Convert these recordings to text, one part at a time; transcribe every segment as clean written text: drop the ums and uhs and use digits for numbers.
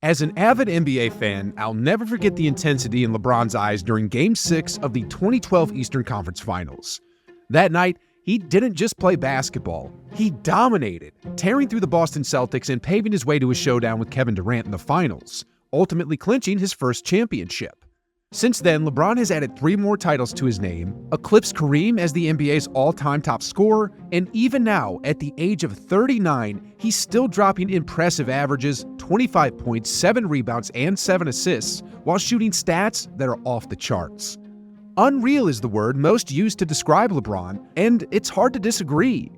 As an avid NBA fan, I'll never forget the intensity in LeBron's eyes during Game 6 of the 2012 Eastern Conference Finals. That night, he didn't just play basketball. He dominated, tearing through the Boston Celtics and paving his way to a showdown with Kevin Durant in the finals, ultimately clinching his first championship. Since then, LeBron has added 3 more titles to his name, eclipsed Kareem as the NBA's all-time top scorer, and even now, at the age of 39, he's still dropping impressive averages, 25 points, 7 rebounds, and 7 assists, while shooting stats that are off the charts. Unreal is the word most used to describe LeBron, and it's hard to disagree.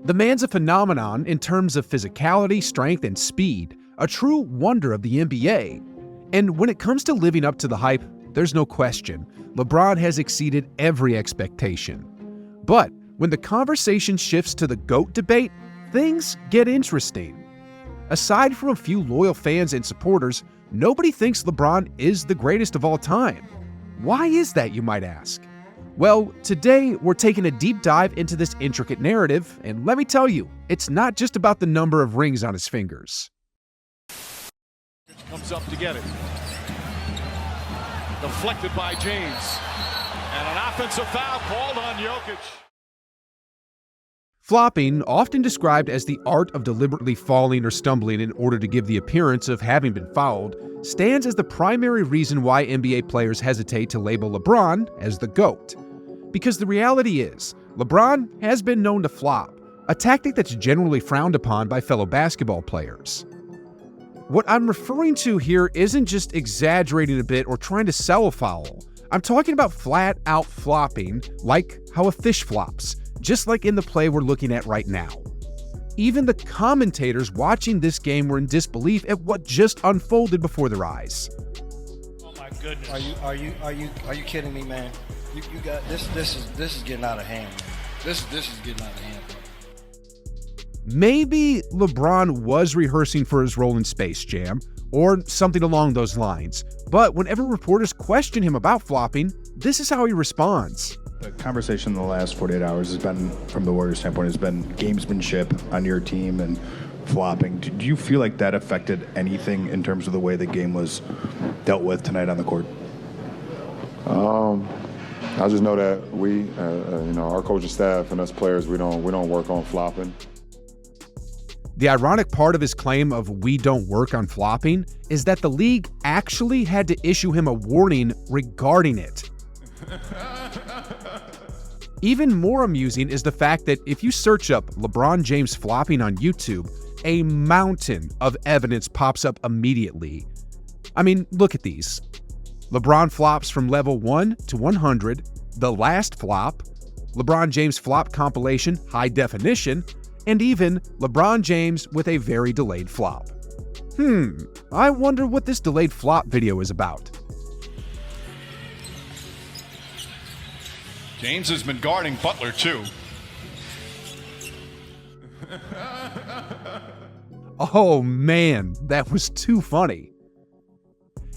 The man's a phenomenon in terms of physicality, strength, and speed, a true wonder of the NBA. And when it comes to living up to the hype, there's no question, LeBron has exceeded every expectation. But when the conversation shifts to the GOAT debate, things get interesting. Aside from a few loyal fans and supporters, nobody thinks LeBron is the greatest of all time. Why is that, you might ask? Well, today we're taking a deep dive into this intricate narrative, and let me tell you, it's not just about the number of rings on his fingers. Comes up to get it. Deflected by James. And an offensive foul called on Jokic. Flopping, often described as the art of deliberately falling or stumbling in order to give the appearance of having been fouled, stands as the primary reason why NBA players hesitate to label LeBron as the GOAT. Because the reality is, LeBron has been known to flop, a tactic that's generally frowned upon by fellow basketball players. What I'm referring to here isn't just exaggerating a bit or trying to sell a foul. I'm talking about flat-out flopping, like how a fish flops, just like in the play we're looking at right now. Even the commentators watching this game were in disbelief at what just unfolded before their eyes. Oh my goodness! Are you kidding me, man? You got this. This is getting out of hand, man. This is getting out of hand, bro. Maybe LeBron was rehearsing for his role in Space Jam, or something along those lines. But whenever reporters question him about flopping, this is how he responds. The conversation in the last 48 hours has been, from the Warriors' standpoint, has been gamesmanship on your team and flopping. Did you feel like that affected anything in terms of the way the game was dealt with tonight on the court? I just know that we, our coaching staff and us players, we don't work on flopping. The ironic part of his claim of "we don't work on flopping" is that the league actually had to issue him a warning regarding it. Even more amusing is the fact that if you search up LeBron James flopping on YouTube, a mountain of evidence pops up immediately. I mean, look at these. LeBron flops from level 1 to 100, the last flop, LeBron James flop compilation high definition, and even LeBron James with a very delayed flop. I wonder what this delayed flop video is about. James has been guarding Butler too. Oh man, that was too funny.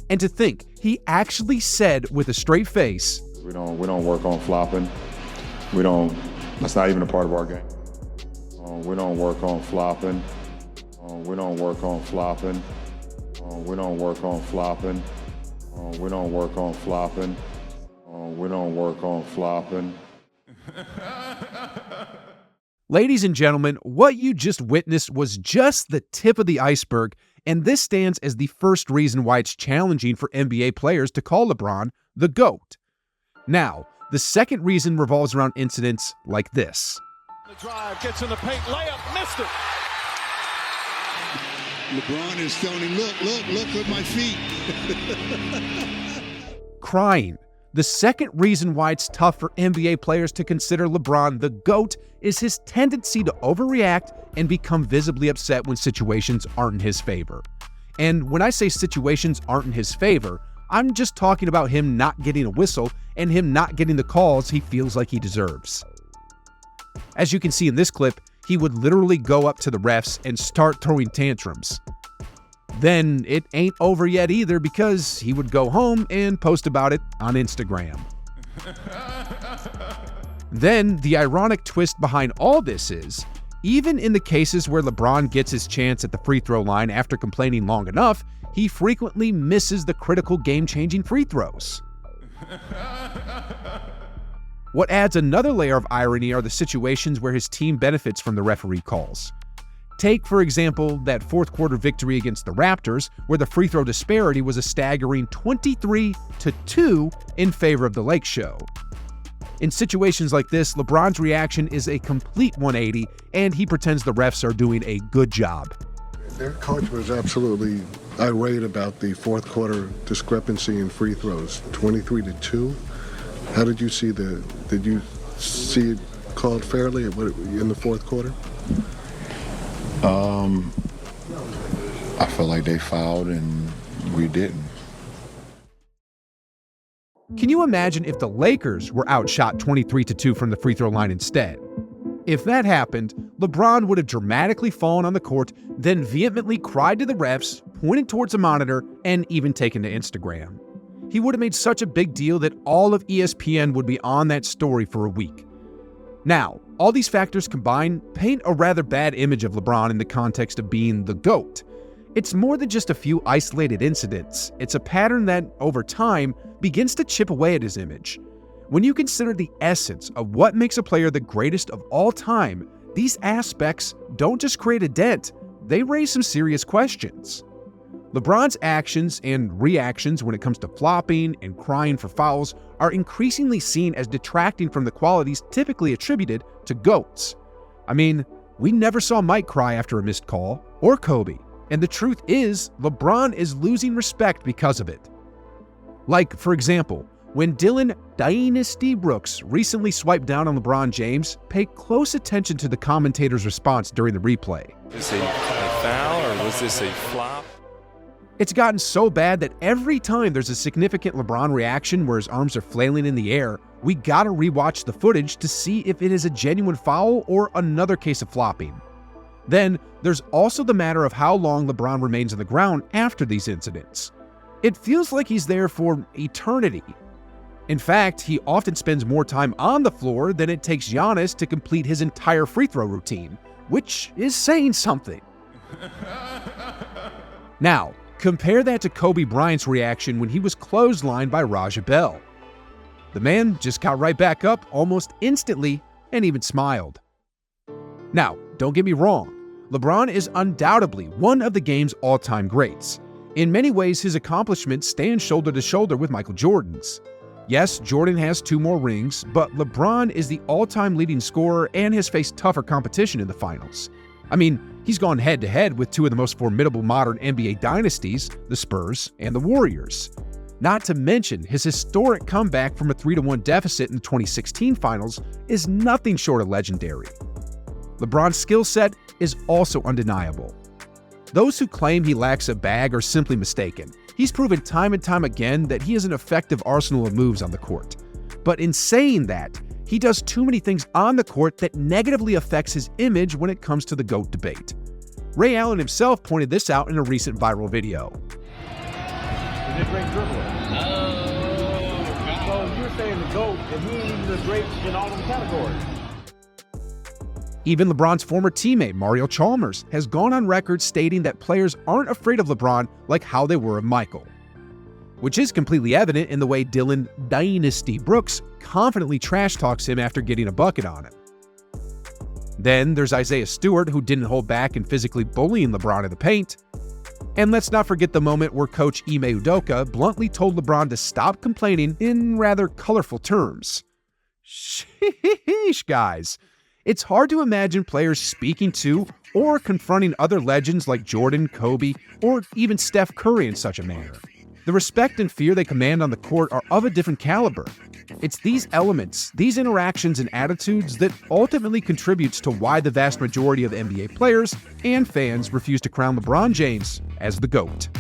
And to think, he actually said with a straight face, We don't work on flopping. That's not even a part of our game. We don't work on flopping. We don't work on flopping. We don't work on flopping. We don't work on flopping. We don't work on flopping. Ladies and gentlemen, what you just witnessed was just the tip of the iceberg, and this stands as the first reason why it's challenging for NBA players to call LeBron the GOAT. Now, the second reason revolves around incidents like this. The drive, gets in the paint, layup, missed it. LeBron is telling him, look at my feet. Crying. The second reason why it's tough for NBA players to consider LeBron the GOAT is his tendency to overreact and become visibly upset when situations aren't in his favor. And when I say situations aren't in his favor, I'm just talking about him not getting a whistle and him not getting the calls he feels like he deserves. As you can see in this clip, he would literally go up to the refs and start throwing tantrums. Then it ain't over yet either, because he would go home and post about it on Instagram. Then the ironic twist behind all this is, even in the cases where LeBron gets his chance at the free throw line after complaining long enough, he frequently misses the critical game-changing free throws. What adds another layer of irony are the situations where his team benefits from the referee calls. Take, for example, that fourth quarter victory against the Raptors, where the free throw disparity was a staggering 23-2 in favor of the Lake Show. In situations like this, LeBron's reaction is a complete 180, and he pretends the refs are doing a good job. Their coach was absolutely irate about the fourth quarter discrepancy in free throws, 23-2. How did you see did you see it called fairly in the fourth quarter? I felt like they fouled and we didn't. Can you imagine if the Lakers were outshot 23-2 from the free throw line instead? If that happened, LeBron would have dramatically fallen on the court, then vehemently cried to the refs, pointed towards a monitor, and even taken to Instagram. He would have made such a big deal that all of ESPN would be on that story for a week. Now, all these factors combined paint a rather bad image of LeBron in the context of being the GOAT. It's more than just a few isolated incidents. It's a pattern that, over time, begins to chip away at his image. When you consider the essence of what makes a player the greatest of all time, these aspects don't just create a dent, they raise some serious questions. LeBron's actions and reactions when it comes to flopping and crying for fouls are increasingly seen as detracting from the qualities typically attributed to GOATs. I mean, we never saw Mike cry after a missed call, or Kobe, and the truth is, LeBron is losing respect because of it. Like, for example, when Dylan Dynasty Brooks recently swiped down on LeBron James, pay close attention to the commentator's response during the replay. Was this a foul or was this a flop? It's gotten so bad that every time there's a significant LeBron reaction where his arms are flailing in the air, we gotta rewatch the footage to see if it is a genuine foul or another case of flopping. Then, there's also the matter of how long LeBron remains on the ground after these incidents. It feels like he's there for eternity. In fact, he often spends more time on the floor than it takes Giannis to complete his entire free throw routine, which is saying something. Now, compare that to Kobe Bryant's reaction when he was clotheslined by Raja Bell. The man just got right back up almost instantly and even smiled. Now, don't get me wrong, LeBron is undoubtedly one of the game's all-time greats. In many ways, his accomplishments stand shoulder to shoulder with Michael Jordan's. Yes, Jordan has 2 more rings, but LeBron is the all-time leading scorer and has faced tougher competition in the finals. I mean, he's gone head-to-head with 2 of the most formidable modern NBA dynasties, the Spurs and the Warriors. Not to mention, his historic comeback from a 3-1 deficit in the 2016 finals is nothing short of legendary. LeBron's skill set is also undeniable. Those who claim he lacks a bag are simply mistaken. He's proven time and time again that he has an effective arsenal of moves on the court. But in saying that, he does too many things on the court that negatively affects his image when it comes to the GOAT debate. Ray Allen himself pointed this out in a recent viral video. He's a great dribbler. So you're saying the GOAT, and he ain't even the great in all them categories. Even LeBron's former teammate, Mario Chalmers, has gone on record stating that players aren't afraid of LeBron like how they were of Michael. Which is completely evident in the way Dylan Dynasty Brooks confidently trash-talks him after getting a bucket on him. Then there's Isaiah Stewart, who didn't hold back in physically bullying LeBron in the paint. And let's not forget the moment where coach Ime Udoka bluntly told LeBron to stop complaining in rather colorful terms. Sheesh, guys. It's hard to imagine players speaking to or confronting other legends like Jordan, Kobe, or even Steph Curry in such a manner. The respect and fear they command on the court are of a different caliber. It's these elements, these interactions and attitudes that ultimately contributes to why the vast majority of NBA players and fans refuse to crown LeBron James as the GOAT.